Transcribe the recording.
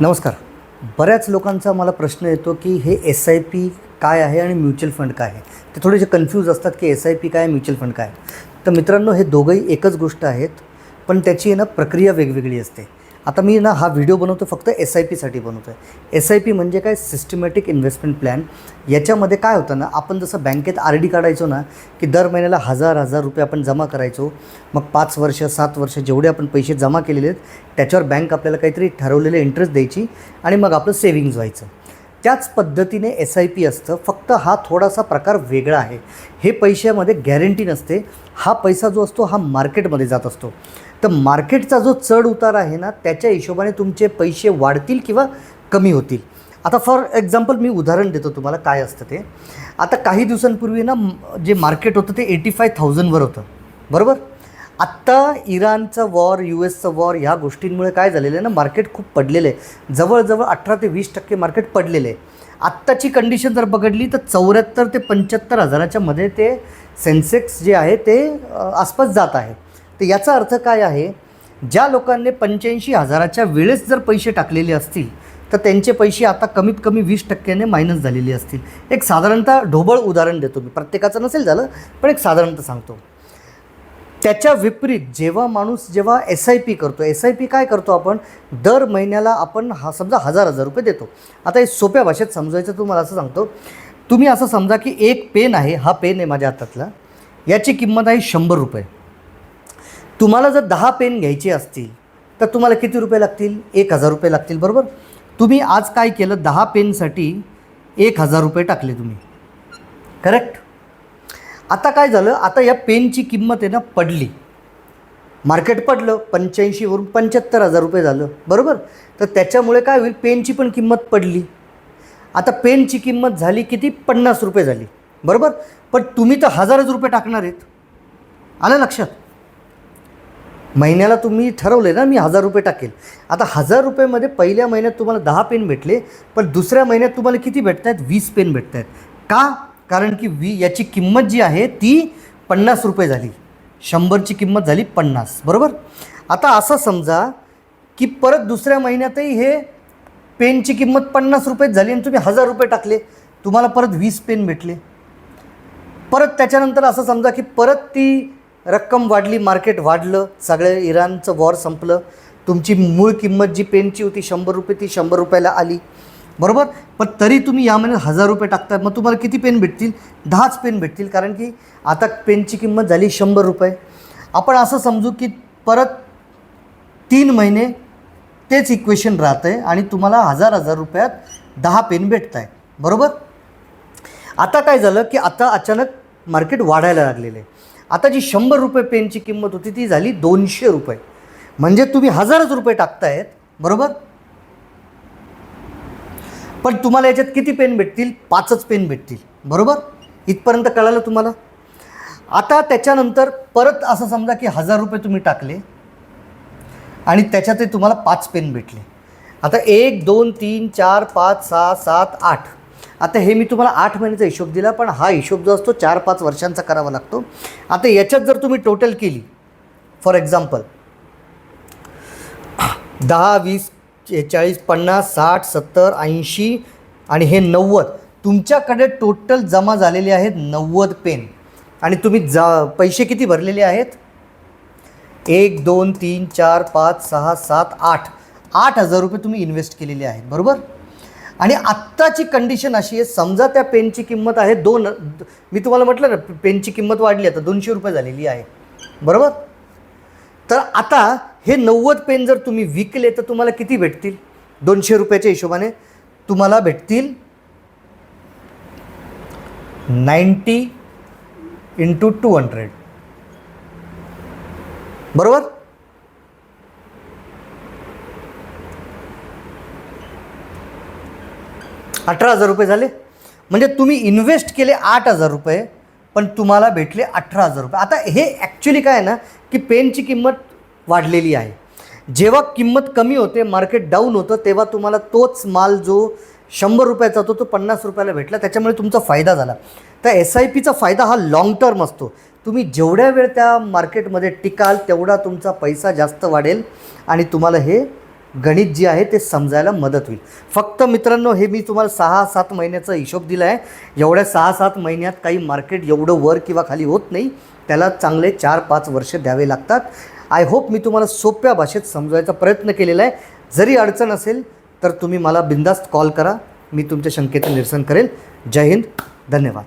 नमस्कार. बऱ्याच लोकांचा मला प्रश्न येतो की हे एस आय पी काय आहे आणि म्युच्युअल फंड काय आहे. ते थोडेसे कन्फ्यूज असतात की एस आय पी काय, म्युच्युअल फंड काय. तर मित्रांनो, हे दोघंही एकच गोष्ट आहेत, पण त्याची प्रक्रिया वेगवेगळी असते. आता मी हा व्हिडिओ बनवतो फक्त एस आय पीसाठी बनवतो आहे. एस आय पी म्हणजे काय, सिस्टमॅटिक इन्व्हेस्टमेंट प्लॅन. याच्यामध्ये काय होतं ना, आपण जसं बँकेत आर डी काढायचो ना, की दर महिन्याला हजार रुपये आपण जमा करायचो. मग 5 वर्ष 7 वर्ष जेवढे आपण पैसे जमा केलेले आहेत त्याच्यावर बँक आपल्याला काहीतरी ठरवलेले इंटरेस्ट द्यायची आणि मग आपलं सेविंग्ज व्हायचं. त्याच पद्धतीने एस आय पी असतं, फक्त हा थोडासा प्रकार वेगळा आहे. हे पैशामध्ये गॅरंटी नसते. हा पैसा जो असतो हा मार्केटमध्ये जात असतो. तर मार्केटचा जो चढ उतार आहे ना, त्याच्या हिशोबाने तुमचे पैसे वाढतील किंवा कमी होतील. आता फॉर एक्झाम्पल मी उदाहरण देतो तुम्हाला काय असतं ते. आता काही दिवसांपूर्वी ना जे मार्केट होतं ते 85,000वर होतं, बरोबर. आत्ता इराणचं वॉर, US वॉर, ह्या गोष्टींमुळे काय झालेलं आहे ना, मार्केट खूप पडलेलं आहे. जवळजवळ 18 ते 20% मार्केट पडलेलं आहे. आत्ताची कंडिशन जर बघितली तर 74 ते 75 हजाराच्या मध्ये ते सेन्सेक्स जे आहे ते आसपास जात आहे. तर याचा अर्थ काय आहे, ज्या लोकांनी 85 हजाराच्या वेळेस जर पैसे टाकलेले असतील तर त्यांचे पैसे आता कमीत कमी 20%ने मायनस झालेले असतील. एक साधारणतः ढोबळ उदाहरण देतो मी, प्रत्येकाचं नसेल झालं पण एक साधारणतः सांगतो. त्याच्या विपरीत जेव्हा एस आय पी करतो, एस आय पी काय करतो आपण, दर महिन्याला आपण समजा हजार रुपये देतो. आता हे सोप्या भाषेत समजायचं तुम्हाला असं सांगतो. तुम्ही असं समजा की एक पेन आहे, हा पेन आहे माझ्या हातातला, याची किंमत आहे 100 रुपये. तुम्हाला जर 10 पेन घ्यायचे असतील तर तुम्हाला किती रुपये लागतील, 1000 रुपये लागतील, बरोबर. तुम्ही आज काय केलं, 10 पेनसाठी 1000 रुपये टाकले तुम्ही, करेक्ट. आता काय झालं, आता या पेनची किंमत आहे ना पडली, मार्केट पडलं, 85वरून 75,000 रुपये झालं, बरोबर. तर त्याच्यामुळे काय होईल, पेनची पण किंमत पडली. आता पेनची किंमत झाली किती, 50 रुपये झाली, बरोबर. पण तुम्ही तर 1000च रुपये टाकणार आहेत. आलं लक्षात. महिन्याला तुम्ही ठरवले ना, मी 1000 रुपये टाकेल. आता 1000 रुपयेमध्ये पहिल्या महिन्यात तुम्हाला 10 पेन भेटले, पण दुसऱ्या महिन्यात तुम्हाला किती भेटत आहेत, 20 पेन भेटत आहेत. का, कारण की याची किंमत जी आहे ती 50 रुपये झाली. 100ची किंमत झाली 50, बरोबर. आता असं समजा की परत दुसऱ्या महिन्यातही हे पेनची किंमत 50 रुपयेच झाली आणि तुम्ही 1000 रुपये टाकले, तुम्हाला परत 20 पेन भेटले. परत त्याच्यानंतर असं समजा की परत ती रक्कम वाढली, मार्केट वाढलं, सगळे इराणचं वॉर संपलं, तुमची मूळ किंमत जी पेनची होती 100 रुपये ती 100 रुपयाला आली, बरोबर. पण तरी तुम्ही या महिन्यात 1000 रुपये टाकतात, मग तुम्हाला किती पेन भेटतील, 10च पेन भेटतील, कारण की आता पेनची किंमत झाली 100 रुपये. आपण असं समजू की परत 3 महिने तेच इक्वेशन राहतं आहे आणि तुम्हाला 1000 रुपयात 10 पेन भेटत आहे, बरोबर. आता काय झालं की आता अचानक मार्केट वाढायला लागलेलं आहे. आता जी 100 रुपये पेनची किंमत होती ती झाली 200 रुपये. म्हणजे तुम्ही 1000च रुपये टाकतायत, बरोबर. पण तुम्हाला याच्यात किती पेन भेटतील, 5च पेन भेटतील, बरोबर. इथपर्यंत कळालं तुम्हाला. आता त्याच्यानंतर परत असं समजा की 1000 रुपये तुम्ही टाकले आणि त्याच्यातही तुम्हाला 5 पेन भेटले. आता 1 2 3 4 5 6 7 8. आता हे मी तुम्हाला 8 महिन्याचा हिशोब दिला, पण हा हिशोब जो असतो 4-5 वर्षांचा करावा लागतो. आता याच्यात जर तुम्ही टोटल केली, फॉर एक्झाम्पल 10 20 40 50 60 70 80 आणि हे 90, तुमच्याकडे टोटल जमा झालेले आहेत 90 पेन. आणि तुम्ही पैसे किती भरलेले आहेत, 1 2 3 4 5 6 7 8 8000 रुपये तुम्ही इन्व्हेस्ट केलेले आहेत, बरोबर. आणि आत्ताची कंडिशन अशी आहे, समजा त्या पेनची किंमत आहे 2, मी तुम्हाला म्हटलं ना पेनची किंमत वाढली, आता 200 रुपये झालेली आहे, बरोबर. तर आता हे 90 पेन जर तुम्ही विकले तर तुम्हाला किती भेटतील, 200 रुपयाच्या हिशोबाने तुम्हाला भेटतील 90 × 200, बरोबर. $18,000 रुपये झाले. म्हणजे तुम्ही इन्व्हेस्ट केले 8,000 रुपये, पण तुम्हाला भेटले 18,000 रुपये. आता हे ॲक्च्युली काय आहे ना, की पेनची किंमत वाढलेली आहे. जेव्हा किंमत कमी होते, मार्केट डाऊन होतं, तेव्हा तुम्हाला तोच माल जो 100 रुपयाचा होतो तो 50 रुपयाला भेटला, त्याच्यामुळे तुमचा फायदा झाला. तर एस आय पीचा फायदा हा लाँग टर्म असतो. तुम्ही जेवढ्या वेळ त्या मार्केटमध्ये टिकाल तेवढा तुमचा पैसा जास्त वाढेल आणि तुम्हाला हे गणित जे आहे ते समजायला मदत होईल. फक्त मित्रांनो, हे मी तुम्हाला 6-7 महिन्याचा हिशोब दिला आहे. एवढ्या 6-7 महिन्यात काही मार्केट एवढं वर किंवा खाली होत नाही. त्याला चांगले 4-5 वर्ष द्यावे लागतात. आय होप मी तुम्हाला सोप्या भाषेत समजवायचा प्रयत्न केलेला आहे. जरी अडचण असेल तर तुम्ही मला बिनधास्त कॉल करा, मी तुमच्या शंकेचं निरसन करेल. जय हिंद, धन्यवाद.